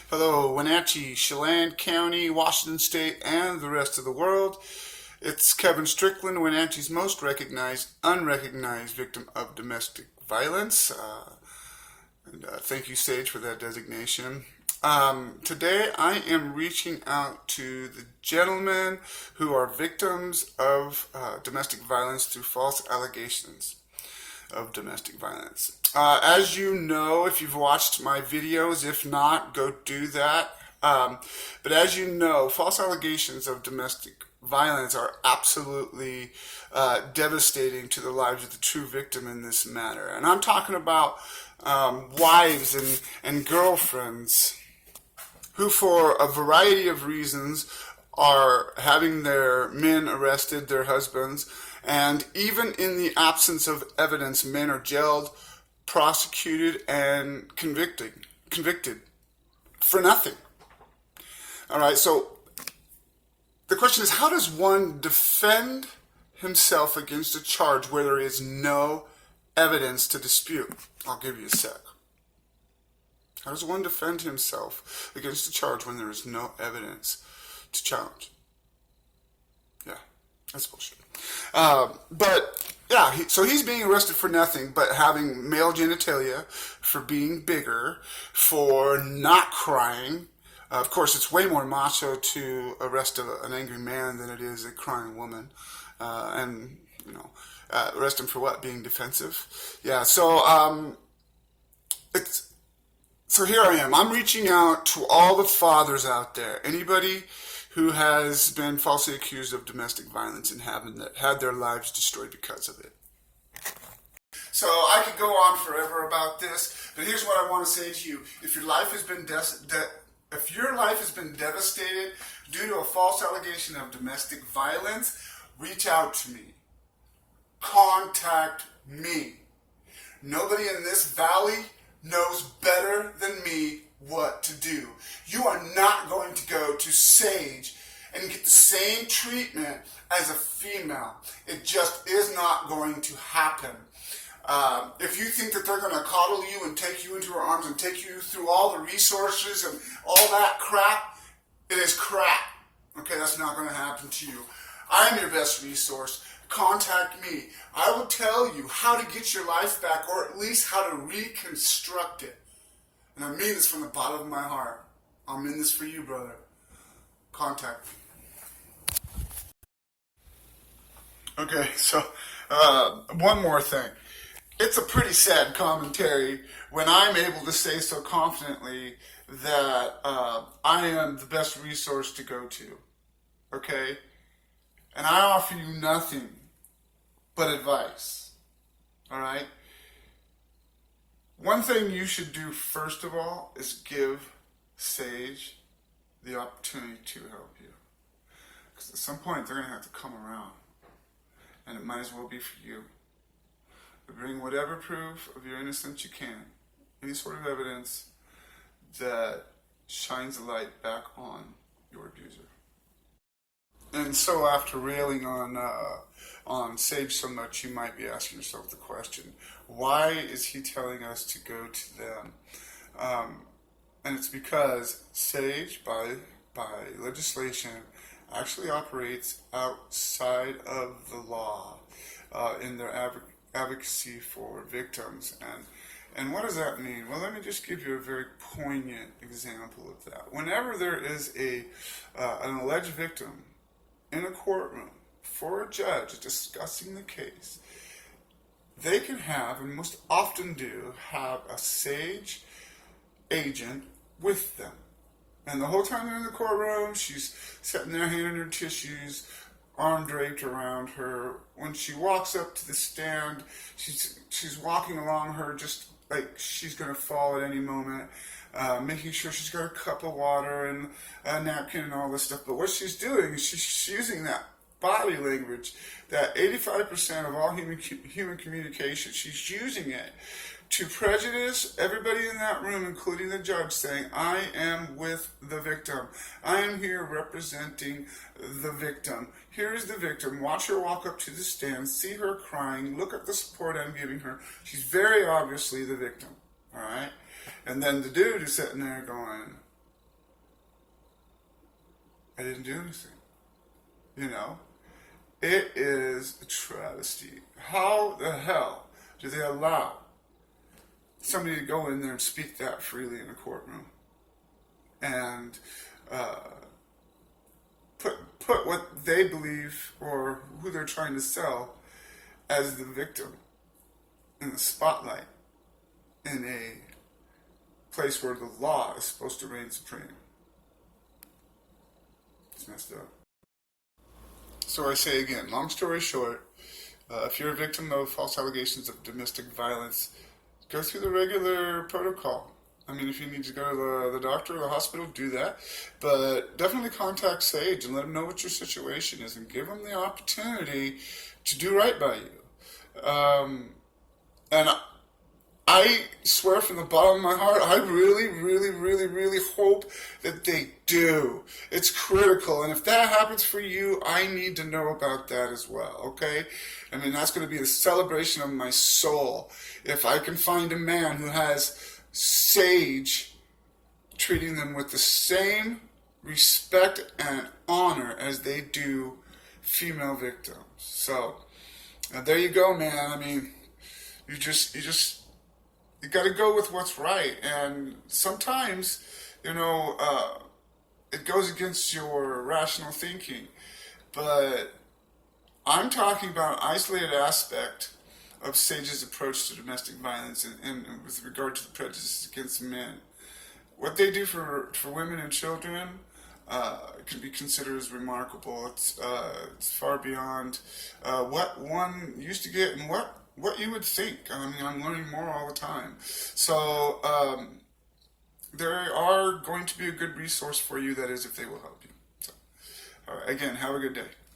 Hello, Wenatchee, Chelan County, Washington State, and the rest of the world. It's Kevin Strickland, Wenatchee's most recognized, unrecognized victim of domestic violence. Thank you, S.A.G.E, for that designation. Today, I am reaching out to the gentlemen who are victims of domestic violence through false allegations of domestic violence. As you know, if you've watched my videos, if not, go do that. But as you know, false allegations of domestic violence are absolutely devastating to the lives of the true victim in this matter. And I'm talking about wives and girlfriends who, for a variety of reasons, are having their men arrested, their husbands, and even in the absence of evidence, men are jailed, prosecuted, and convicted for nothing. All right, so the question is, how does one defend himself against a charge where there is no evidence to dispute? I'll give you a sec. How does one defend himself against a charge when there is no evidence to challenge? Yeah, that's bullshit. So he's being arrested for nothing but having male genitalia, for being bigger, for not crying. Of course, it's way more macho to arrest an angry man than it is a crying woman. Arrest him for what? Being defensive. Yeah, so here I am. I'm reaching out to all the fathers out there. Anybody who has been falsely accused of domestic violence and had their lives destroyed because of it. So I could go on forever about this, but here's what I want to say to you. If your life has been devastated due to a false allegation of domestic violence, reach out to me. Contact me. Nobody in this valley knows better than me what to do. You are not going to go to S.A.G.E and get the same treatment as a female. It just is not going to happen. If you think that they're going to coddle you and take you into her arms and take you through all the resources and all that crap, it is crap. Okay, that's not going to happen to you. I'm your best resource. Contact me. I will tell you how to get your life back, or at least how to reconstruct it. And I mean this from the bottom of my heart. I'm in this for you, brother. Contact me. Okay, so one more thing. It's a pretty sad commentary when I'm able to say so confidently that I am the best resource to go to. Okay? And I offer you nothing but advice. All right? One thing you should do first of all is give S.A.G.E the opportunity to help you. Because at some point they're going to have to come around. And it might as well be for you. Bring whatever proof of your innocence you can. Any sort of evidence that shines a light back on your abuser. And so after railing on S.A.G.E so much, you might be asking yourself the question, why is he telling us to go to them? And it's because S.A.G.E, by legislation, actually operates outside of the law in their advocacy for victims. And what does that mean? Well, let me just give you a very poignant example of that. Whenever there is an alleged victim in a courtroom for a judge discussing the case, they can have, and most often do, have a S.A.G.E agent with them. And the whole time they're in the courtroom, she's sitting there handing her tissues, arm draped around her. When she walks up to the stand, she's walking along her just like she's going to fall at any moment, making sure she's got a cup of water and a napkin and all this stuff. But what she's doing is she's using that body language, that 85% of all human communication, she's using it to prejudice everybody in that room, including the judge, saying, I am with the victim. I am here representing the victim. Here is the victim. Watch her walk up to the stand, see her crying, look at the support I'm giving her. She's very obviously the victim, all right? And then the dude is sitting there going, I didn't do anything. You know? It is a travesty. How the hell do they allow somebody to go in there and speak that freely in a courtroom and put what they believe or who they're trying to sell as the victim in the spotlight in a place where the law is supposed to reign supreme? It's messed up. So I say again, long story short, if you're a victim of false allegations of domestic violence, go through the regular protocol. I mean, if you need to go to the doctor or the hospital, do that. But definitely contact S.A.G.E and let them know what your situation is and give them the opportunity to do right by you. And I swear from the bottom of my heart, I really, really, really, really hope that they do. It's critical. And if that happens for you, I need to know about that as well, okay? I mean, that's going to be the celebration of my soul. If I can find a man who has S.A.G.E treating them with the same respect and honor as they do female victims. So, there you go, man. I mean, you got to go with what's right, and sometimes, it goes against your rational thinking. But I'm talking about an isolated aspect of S.A.G.E's approach to domestic violence and with regard to the prejudices against men. What they do for women and children can be considered as remarkable. It's far beyond what one used to get and what you would think. I mean, I'm learning more all the time. So they are going to be a good resource for you, that is, if they will help you. So, all right, again, have a good day.